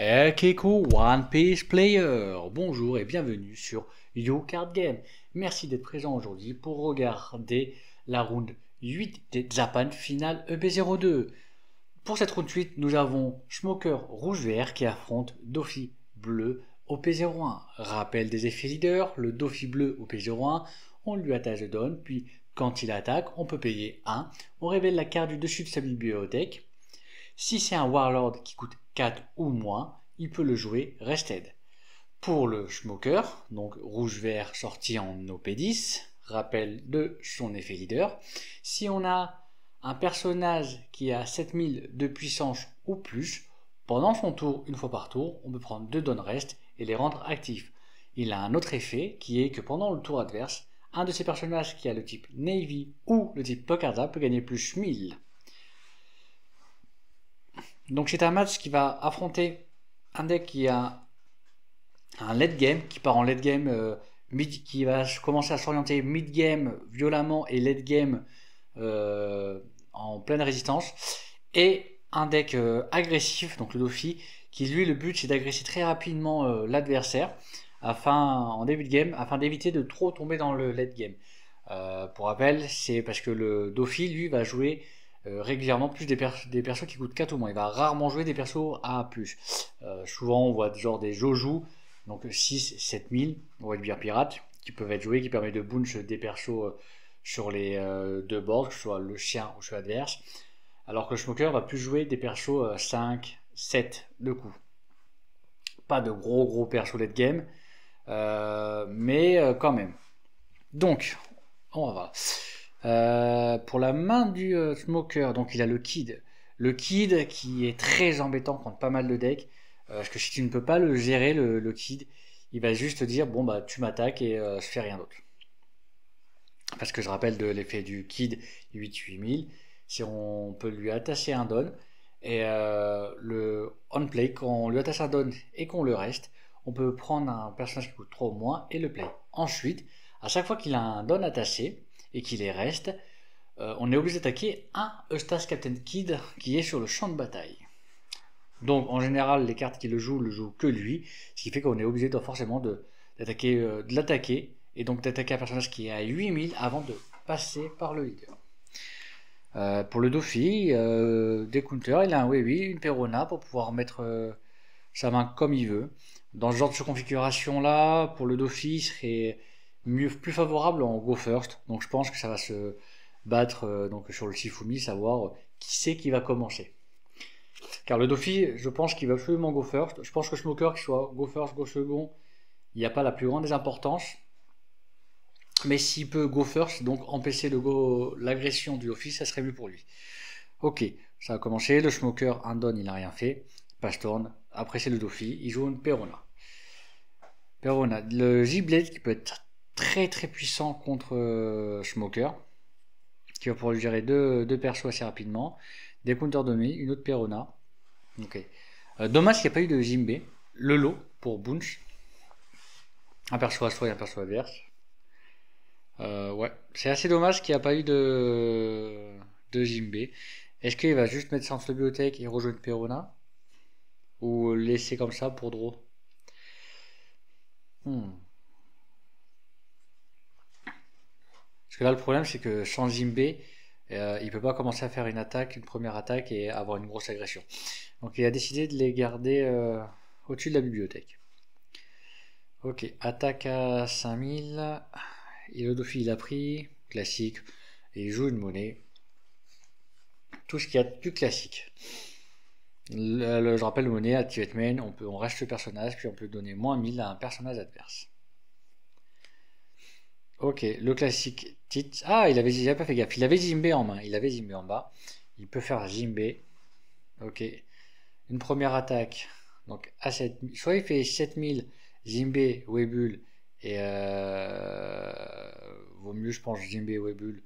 Keiko One Piece Player, bonjour et bienvenue sur Yo Card Game. Merci d'être présent aujourd'hui pour regarder la round 8 des Japan Final EP02. Pour cette round 8, nous avons Smoker rouge-vert qui affronte Doffy bleu au P01. Rappel des effets leaders, le Doffy bleu au P01, on lui attache le don, puis quand il attaque, on peut payer 1, on révèle la carte du dessus de sa bibliothèque. Si c'est un Warlord qui coûte 4 ou moins, il peut le jouer Rested. Pour le Smoker, donc rouge-vert sorti en OP10, rappel de son effet leader, si on a un personnage qui a 7000 de puissance ou plus, pendant son tour, une fois par tour, on peut prendre 2 Don Rest et les rendre actifs. Il a un autre effet qui est que pendant le tour adverse, un de ces personnages qui a le type Navy ou le type Pokarda peut gagner plus 1000. Donc c'est un match qui va affronter un deck qui a un late game, qui part en late game, qui va commencer à s'orienter mid game violemment et late game en pleine résistance, et un deck agressif, donc le Doffy, qui lui le but c'est d'agresser très rapidement l'adversaire en début de game, afin d'éviter de trop tomber dans le late game. Pour rappel, c'est parce que le Doffy lui va jouer régulièrement plus des persos qui coûtent 4 ou moins. Il va rarement jouer des persos à plus. Souvent on voit genre des Joju, donc 6, 7000, White Bear Pirate, qui peuvent être joués, qui permet de bunch des persos sur les deux boards, que ce soit le chien ou celui adverse. Alors que le Smoker va plus jouer des persos 5, 7 de coup. Pas de gros persos late game, mais quand même. Donc, on va voir. Pour la main du Smoker, donc il a le Kid. Le Kid qui est très embêtant contre pas mal de decks. Parce que si tu ne peux pas le gérer, le Kid, il va juste te dire bon bah tu m'attaques et je fais rien d'autre. Parce que je rappelle de l'effet du Kid 8-8000, si on peut lui attacher un don, et le on play, quand on lui attache un don et qu'on le reste, on peut prendre un personnage qui coûte 3 ou moins et le play. Ensuite, à chaque fois qu'il a un don attaché et qu'il est reste, on est obligé d'attaquer un Eustace Captain Kid qui est sur le champ de bataille. Donc en général, les cartes qui le jouent que lui, ce qui fait qu'on est obligé forcément de l'attaquer, et donc d'attaquer un personnage qui est à 8000 avant de passer par le leader. Pour le Doffy, des counters, il a un oui, une Perona pour pouvoir mettre sa main comme il veut. Dans ce genre de configuration là, pour le Doffy, il serait plus favorable en go first. Donc je pense que ça va se battre donc sur le Shifumi, savoir qui c'est qui va commencer. Car le Doffy, je pense qu'il va absolument go first. Je pense que Smoker, qu'il soit go first, go second, il n'y a pas la plus grande des importances. Mais s'il peut go first, donc empêcher l'agression du Doffy, ça serait mieux pour lui. Ok, ça a commencé. Le Smoker, un don, il n'a rien fait. Passe turn. Après, c'est le Doffy. Il joue une Perona. Le J-Blade qui peut être très puissant contre Smoker, qui va pouvoir lui gérer deux persos assez rapidement. Des counters de nuit, une autre Perona. Ok. Dommage qu'il n'y a pas eu de Jimbe. Le lot pour Bunch. Un perso astro et un perso adverse. Ouais. C'est assez dommage qu'il n'y a pas eu de Jimbe. Est-ce qu'il va juste mettre ça en bibliothèque et rejoindre Perona, ou laisser comme ça pour draw? Parce que là le problème c'est que sans Jimbe, il peut pas commencer à faire une première attaque et avoir une grosse agression. Donc il a décidé de les garder au-dessus de la bibliothèque. Ok, attaque à 5000. Et le Doffy il a pris, classique, et il joue une monnaie. Tout ce qu'il y a de plus classique. Je rappelle, monnaie, Activate Main, on reste le personnage, puis on peut donner moins 1000 à un personnage adverse. Ok, le classique titre. Ah, il avait pas fait gaffe. Il avait Jimbe en main, il avait Jimbe en bas. Il peut faire Jimbe. Ok. Une première attaque. Donc à 7000. Soit il fait 7000, Jimbe, Webull. Et vaut mieux, je pense, Jimbe, Webull.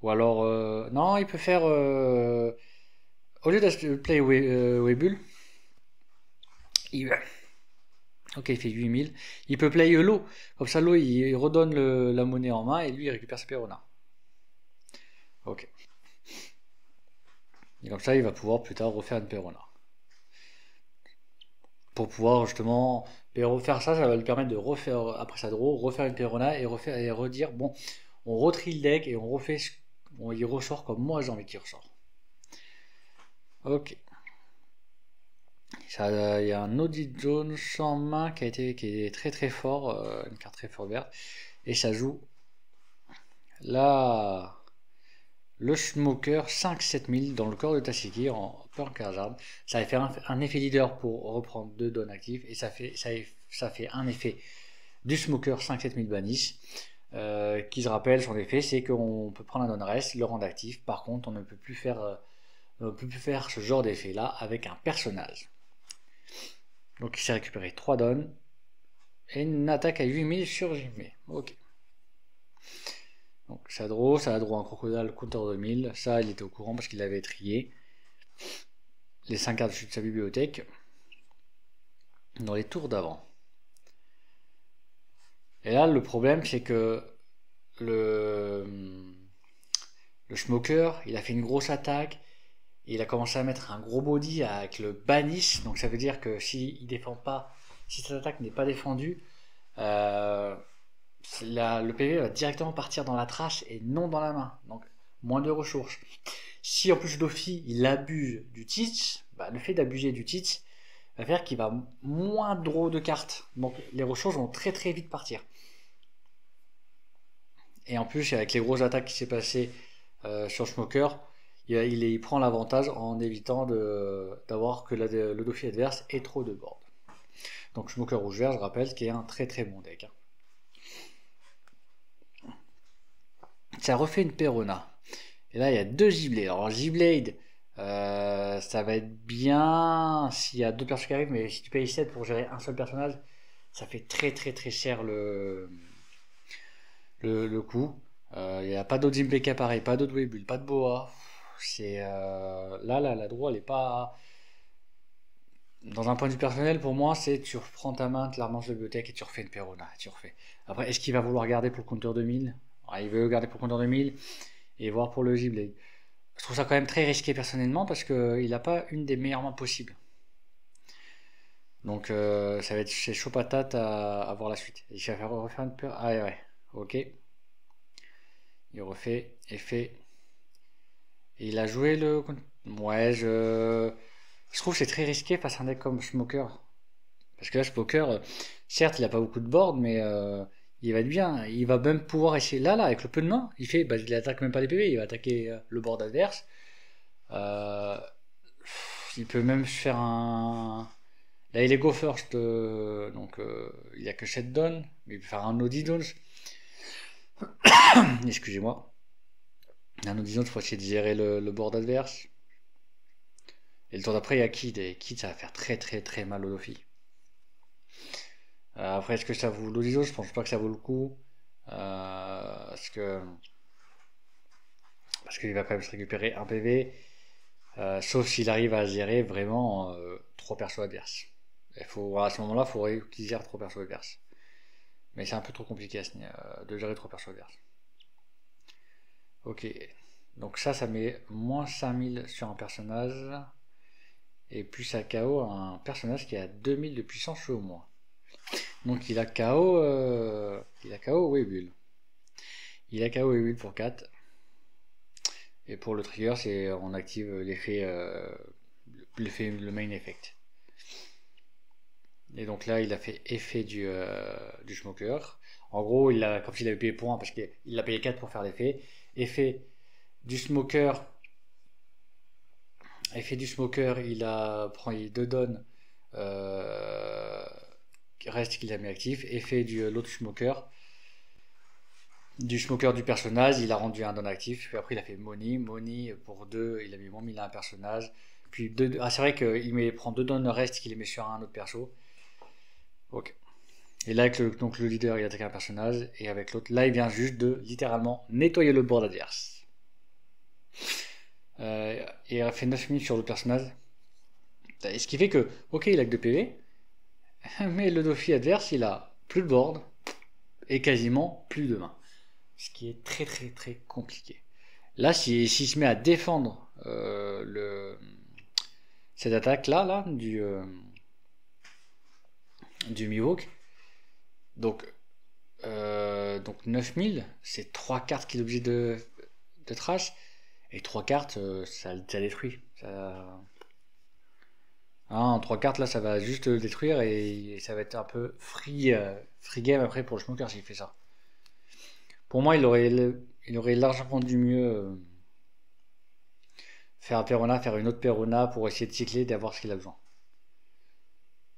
Ou alors. Non, il peut faire. Au lieu de play Webull. Ok, il fait 8000. Il peut play l'eau. Comme ça, l'eau, il redonne la monnaie en main et lui, il récupère sa Perona. Ok. Et comme ça, il va pouvoir plus tard refaire une Perona. pour pouvoir justement faire ça, ça va lui permettre de refaire après sa draw, refaire une Perona et refaire et redire bon, on retrie le deck et on refait, il ressort comme moi j'ai envie qu'il ressort. Ok. Il y a un Audit Jones en main qui est très très fort, une carte très fort verte, et ça joue là le Smoker 5-7000 dans le corps de Tasiki en Punk Hazard. Ça va faire un effet leader pour reprendre 2 dons actifs, et ça fait un effet du Smoker 5-7000 banish. Qui se rappelle son effet, c'est qu'on peut prendre un don rest, le rendre actif. Par contre, on ne peut plus faire ce genre d'effet là avec un personnage. Donc il s'est récupéré 3 dons et une attaque à 8000 sur JV. Ok. Donc ça a draw un crocodile counter 2000. Ça, il était au courant parce qu'il avait trié les 5 cartes de sa bibliothèque dans les tours d'avant. Et là, le problème, c'est que le Smoker, il a fait une grosse attaque. Et il a commencé à mettre un gros body avec le banish. Donc ça veut dire que s'il défend pas, si cette attaque n'est pas défendue, le PV va directement partir dans la trash et non dans la main. Donc moins de ressources. Si en plus Dofi il abuse du teach, le fait d'abuser du teach va faire qu'il va moins draw de cartes. Donc les ressources vont très très vite partir. Et en plus avec les grosses attaques qui s'est passé sur Smoker, il prend l'avantage en évitant d'avoir que le Dofi adverse ait trop de board. Donc Smoker rouge-vert, je rappelle, qui est un très très bon deck. Ça refait une Perona. Et là, il y a 2 J-Blade. Alors J-Blade, ça va être bien s'il y a 2 personnages qui arrivent, mais si tu payes 7 pour gérer un seul personnage, ça fait très très très cher le coût. Il n'y a pas d'autres Impleka pareil, pas d'autres Webull, pas de Boa. C'est là la draw elle est pas dans un point de vue personnel pour moi, c'est tu reprends ta main, tu la remanges de bibliothèque et tu refais une Perona, tu refais. Après, est-ce qu'il va vouloir garder pour le compteur 2000? Il veut garder pour le compteur 2000 et voir pour le J-Blade. Je trouve ça quand même très risqué personnellement parce qu'il n'a pas une des meilleures mains possibles. Donc ça va être c'est chaud patate à voir la suite. Il va refaire une peur. Ah ouais, ok. Il refait effet. Et il a joué le. Ouais, je trouve que c'est très risqué face à un deck comme Smoker. Parce que là, Smoker, certes, il a pas beaucoup de board, mais il va être bien. Il va même pouvoir essayer. Là, avec le peu de main, il attaque même pas les PV, il va attaquer le board adverse. Euh, il peut même faire un. Là, il est go first, donc il a que 7 dons, mais il peut faire un Audi Dons. Excusez-moi. Un Audi Dons pour essayer de gérer le board adverse. Et le tour d'après, il y a Kid, et Kid, ça va faire très très très mal au Dofi. Après, est-ce que ça vaut l'Audi Dons? Je pense pas que ça vaut le coup. Parce qu'il va quand même se récupérer un PV. Sauf s'il arrive à gérer vraiment 3 persos adverses. À ce moment-là, il faudrait qu'il gère 3 persos adverses. Mais c'est un peu trop compliqué de gérer 3 persos adverses. Ok. Donc ça met moins 5000 sur un personnage. Et plus à KO un personnage qui a 2000 de puissance au moins. Donc il a KO Webull. Il a KO Webull pour 4. Et pour le trigger, on active l'effet, le main effect. Et donc là, il a fait effet du Smoker. En gros, comme s'il avait payé pour 1 parce qu'il a payé 4 pour faire l'effet. Effet du Smoker. Il pris 2 dons. Reste qu'il a mis actif. Effet de l'autre Smoker. Du Smoker du personnage, il a rendu un don actif. Puis après, il a fait Money pour 2. Il a mis moins 1000 à un personnage. Puis c'est vrai qu'il prend 2 dons reste qu'il les met sur un autre perso. Ok. Et là, avec le leader, il attaque un personnage. Et avec l'autre, là, il vient juste de littéralement nettoyer le board adverse. Et il a fait 9 minutes sur le personnage. Et ce qui fait que, ok, il a que 2 PV. Mais le Dofi adverse, il a plus de board. Et quasiment plus de main. Ce qui est très très très compliqué. Là, s'il se met à défendre cette attaque là du du Mihawk. Donc, donc 9000, c'est 3 cartes qu'il est obligé de trash. Et 3 cartes, ça détruit. En 3 cartes, là, ça va juste le détruire et ça va être un peu free game après pour le smoker s'il fait ça. Pour moi, il aurait largement dû mieux faire un Perona, faire une autre Perona pour essayer de cycler, d'avoir ce qu'il a besoin.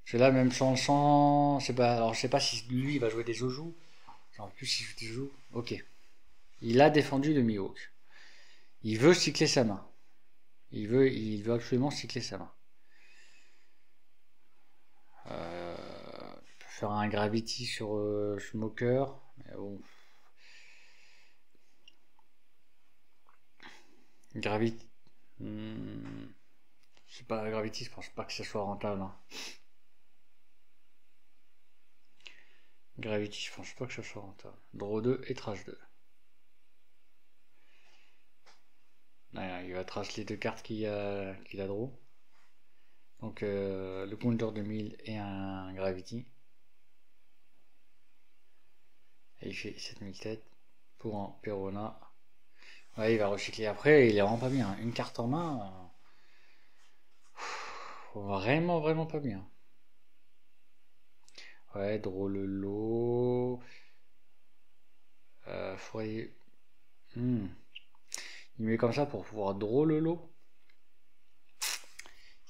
Parce que là, même je sais pas, alors je sais pas si lui il va jouer des Jojo. En plus, s'il joue des Jojo. Ok. Il a défendu le Mihawk. Il veut cycler sa main. Il veut absolument cycler sa main. Il peut faire un Gravity sur Smoker. Mais bon. Gravity. Je sais pas, Gravity, je pense pas que ce soit rentable. Hein. Gravity, je pense pas que ce soit rentable. Draw 2 et Trash 2. Il va trash les deux cartes qu'il a draw. Donc le counter de 1000 et un Gravity. Et il fait 7000 têtes pour un Perona. Ouais, il va recycler après, il est vraiment pas bien. Hein. Une carte en main, vraiment, vraiment pas bien. Ouais, draw le lot. Faudrait... Hmm. Il met comme ça pour pouvoir draw le lot.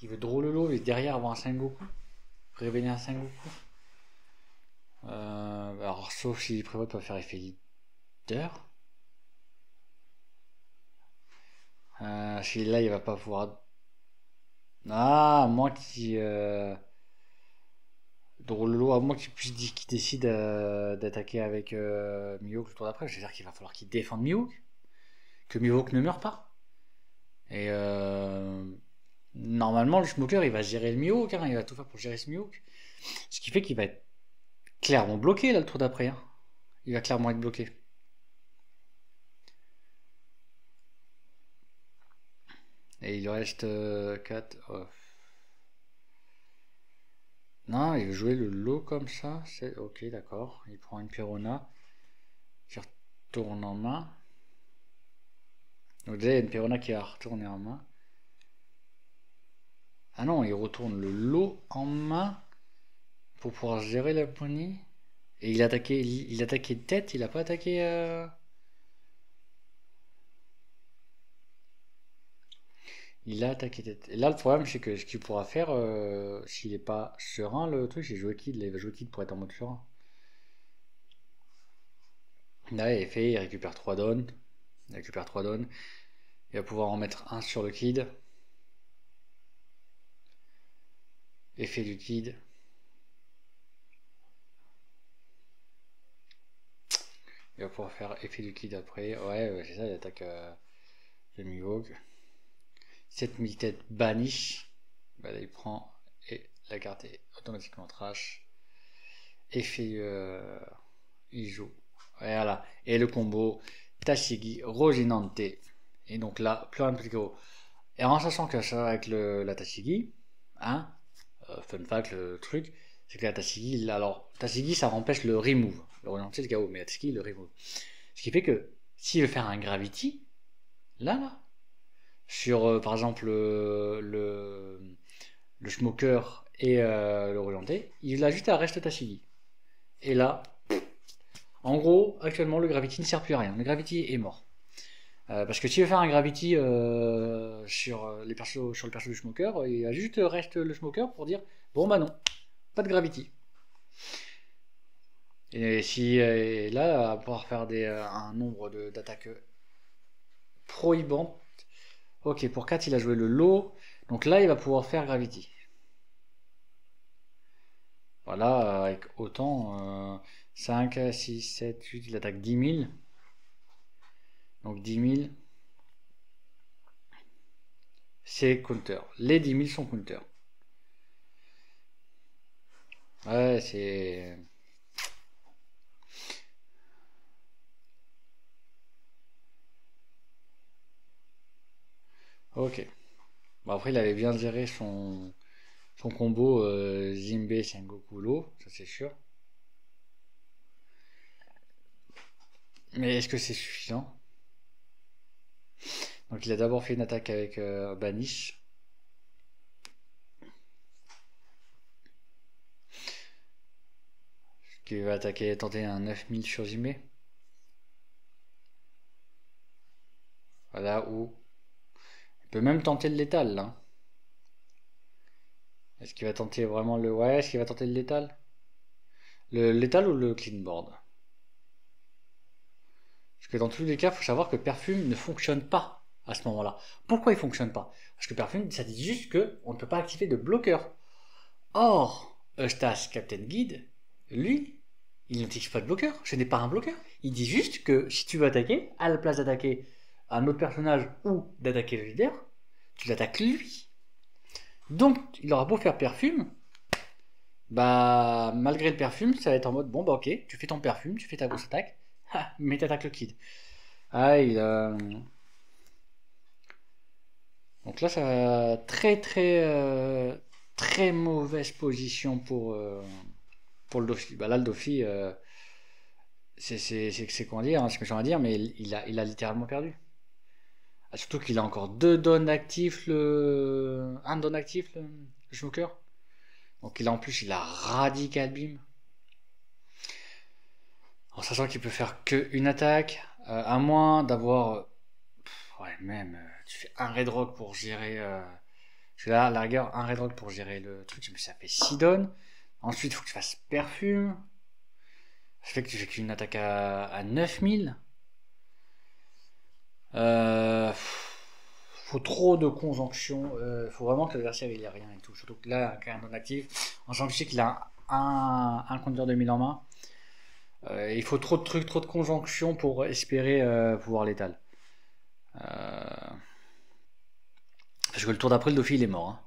Il veut draw le lot et derrière avoir un Sengoku. Révéler un Sengoku. Alors, sauf s'il prévoit de pas faire effet leader. Celui-là, il va pas pouvoir. Ah, moi qui. Drôle lot, à moins qu'il décide d'attaquer avec Mihawk le tour d'après. C'est-à-dire qu'il va falloir qu'il défende Mihawk. Que Mihawk ne meure pas. Et normalement, le Smoker, il va gérer le Mihawk. Hein, il va tout faire pour gérer ce Mihawk. Ce qui fait qu'il va être clairement bloqué là le tour d'après. Hein. Il va clairement être bloqué. Et il lui reste 4. Non, il veut jouer le lot comme ça. C'est ok, d'accord. Il prend une Perona. Qui retourne en main. Donc déjà, il y a une Perona qui va retourner en main. Ah non, il retourne le lot en main pour pouvoir gérer la poignée. Et il attaquait tête, il a pas attaqué. Il a attaqué tête. Et là, le problème, c'est que ce qu'il pourra faire, s'il est pas serein, le truc, c'est jouer Kid. Il va jouer Kid pour être en mode serein. Là, il fait, il récupère 3 dons. Il récupère 3 dons. Il va pouvoir en mettre un sur le Kid. Effet du Kid. Il va pouvoir faire effet du Kid après. Ouais, c'est ça, il attaque le Mihawk. 7000 têtes banish. Bah là, il prend et la carte est automatiquement trash. Effet, il joue. Voilà. Et le combo Tashigi Rosinante. Et donc là, plus rien de plus gros. Et en sachant que ça avec la Tashigi, hein, fun fact, le truc, c'est que la Tashigi, alors, Tashigi ça empêche le remove. Le Rosinante c'est le KO, mais la Tashigi le remove. Ce qui fait que s'il veut faire un Gravity, là, sur par exemple le Smoker et le Rosinante, il a juste à rester Tashigi. Et là, en gros, actuellement, le Gravity ne sert plus à rien. Le Gravity est mort. Parce que s'il veut faire un Gravity sur le perso du Smoker, il va juste reste le Smoker pour dire bon bah non, pas de Gravity. Et si là, à pouvoir faire un nombre d'attaques prohibantes. Ok, pour 4, il a joué le low. Donc là, il va pouvoir faire Gravity. Voilà, avec autant 5, 6, 7, 8, il attaque 10 000. Donc 10 000, c'est counter. Les 10 000 sont counter. Ouais, c'est... Ok. Bon, après, il avait bien géré son Son combo Jinbei Sengoku Lo, ça c'est sûr. Mais est-ce que c'est suffisant? Donc il a d'abord fait une attaque avec Banish. Qui va attaquer, tenter un 9000 sur Jinbei. Voilà, ou il peut même tenter le létal là. Est-ce qu'il va tenter vraiment le... Ouais, est-ce qu'il va tenter le létal? Le létal ou le clean board? Parce que dans tous les cas, il faut savoir que Perfume ne fonctionne pas à ce moment-là. Pourquoi il fonctionne pas? Parce que Perfume, ça dit juste que on ne peut pas activer de bloqueur. Or, Eustace Captain Guide, lui, il n'utilise pas de bloqueur. Ce n'est pas un bloqueur. Il dit juste que si tu veux attaquer, à la place d'attaquer un autre personnage ou d'attaquer le leader, tu l'attaques lui. Donc, il aura beau faire Perfume, bah malgré le Perfume, ça va être en mode bon bah ok, tu fais ton Perfume, tu fais ta grosse attaque, mais t'attaques le Kid. Ah, donc là, ça très mauvaise position pour le Dofi. Bah là, le Dofi, c'est comment dire, hein, c'est méchant à dire, mais il a littéralement perdu. Ah, surtout qu'il a encore deux dons actifs, un don actif, le Joker. Donc en plus, il a Radical Beam. En sachant qu'il peut faire qu'une attaque, à moins d'avoir... ouais, même, tu fais un Red Rock pour gérer... parce que là, à la rigueur, un Red Rock pour gérer le truc, mais ça fait 6 dons. Ensuite, il faut que tu fasses Perfume. Ça fait que tu fais qu'une attaque à 9000. Faut trop de conjonctions. Faut vraiment que l'adversaire il ait rien et tout. Surtout que là, quand un non actif, en sachant que je sais qu'il a un compteur de 1000 en main. Il faut trop de trucs, trop de conjonctions pour espérer pouvoir l'étal. Parce que le tour d'après, le Dauphin il est mort. Hein.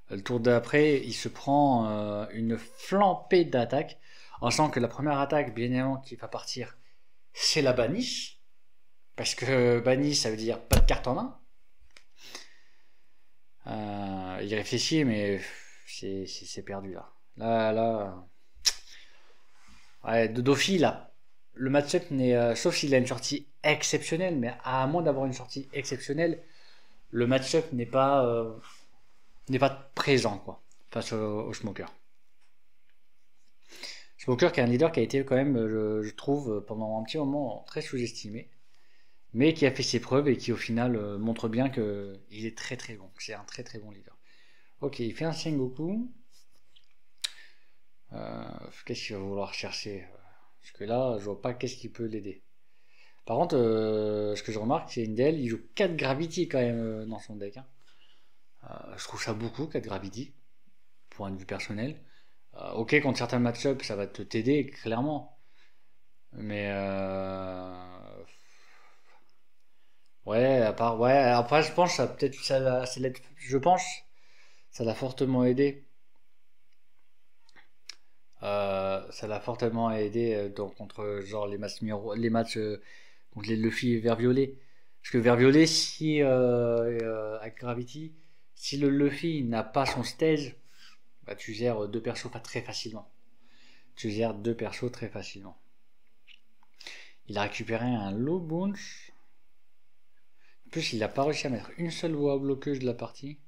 Le tour d'après, il se prend une flambée d'attaques. En sachant que la première attaque, bien évidemment, qui va partir, c'est la banish. Parce que banish, ça veut dire pas de carte en main. Il réfléchit, mais c'est perdu là. Là. Ouais, de Dofi, là, le match-up n'est. Sauf s'il a une sortie exceptionnelle, mais à moins d'avoir une sortie exceptionnelle, le match-up n'est pas présent, quoi, face au Smoker. Smoker qui est un leader qui a été quand même, je trouve, pendant un petit moment très sous-estimé, mais qui a fait ses preuves et qui au final montre bien qu'il est très très bon. C'est un très très bon leader. Ok, il fait un Sengoku. Qu'est-ce qu'il va vouloir chercher? Parce que là, je vois pas qu'est-ce qui peut l'aider. Par contre, ce que je remarque, c'est Indel, il joue 4 Gravity quand même dans son deck. Hein. Je trouve ça beaucoup, 4 Gravity, pour un vue personnel. Ok, contre certains match-ups, ça va te t'aider, clairement. Mais ouais, à part, ouais, après, je pense, ça peut-être, je pense, ça l'a fortement aidé. Ça l'a fortement aidé donc, contre genre les matchs contre les Luffy vert violet. Parce que vert violet, si avec Gravity, si le Luffy n'a pas son stage, bah, tu gères deux persos pas très facilement. Tu gères deux persos très facilement. Il a récupéré un low bunch. En plus, il n'a pas réussi à mettre une seule voie bloqueuse de la partie.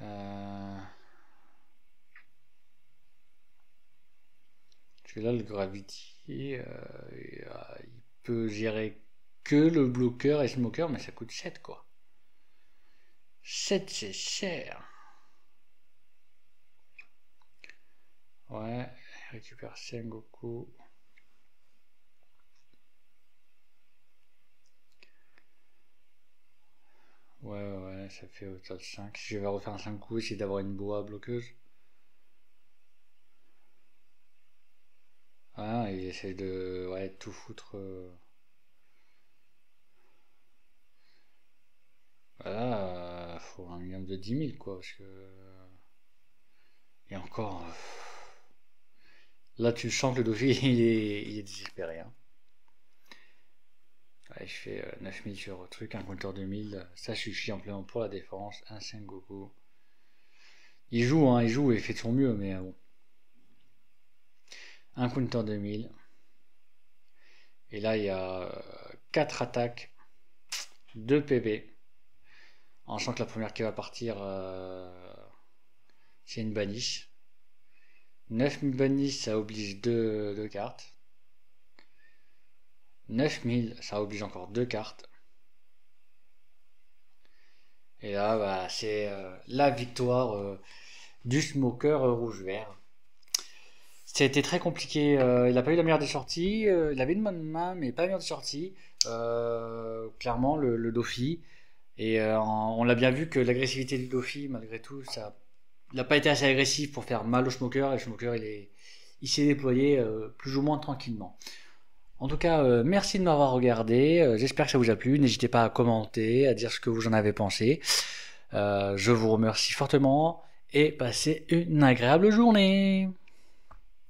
Parce que là, le Gravity, il peut gérer que le bloqueur et le smoker, mais ça coûte 7 quoi. 7 c'est cher. Ouais, il récupère Sengoku. Ouais, ça fait au total 5. Si je vais refaire un 5 coups, essayer d'avoir une boa bloqueuse. Ah, il essaie de ouais, tout foutre. Voilà, faut un minimum de 10 000 quoi. Parce que. Et encore. Là, tu sens que le Dofi il est désespéré. Hein. Ouais, je fais 9000 sur truc, un compteur de 1000. Ça suffit amplement pour la défense. Un Sengoku. Il joue, hein, il joue et il fait de son mieux, mais bon. Un counter 2000. Et là, il y a 4 attaques, 2 PV. En sachant que la première qui va partir, c'est une banish. 9000 banish, ça oblige 2 cartes. 9000, ça oblige encore 2 cartes. Et là, bah, c'est la victoire du smoker rouge-vert. Ça a été très compliqué. Il n'a pas eu la meilleure des sorties. Il avait une bonne main, mais pas la meilleure des sorties. Clairement, le Dofi. Et on l'a bien vu que l'agressivité du Dofi, malgré tout, ça, il n'a pas été assez agressif pour faire mal au smoker. Et le smoker, il s'est déployé plus ou moins tranquillement. En tout cas, merci de m'avoir regardé. J'espère que ça vous a plu. N'hésitez pas à commenter, à dire ce que vous en avez pensé. Je vous remercie fortement et passez une agréable journée.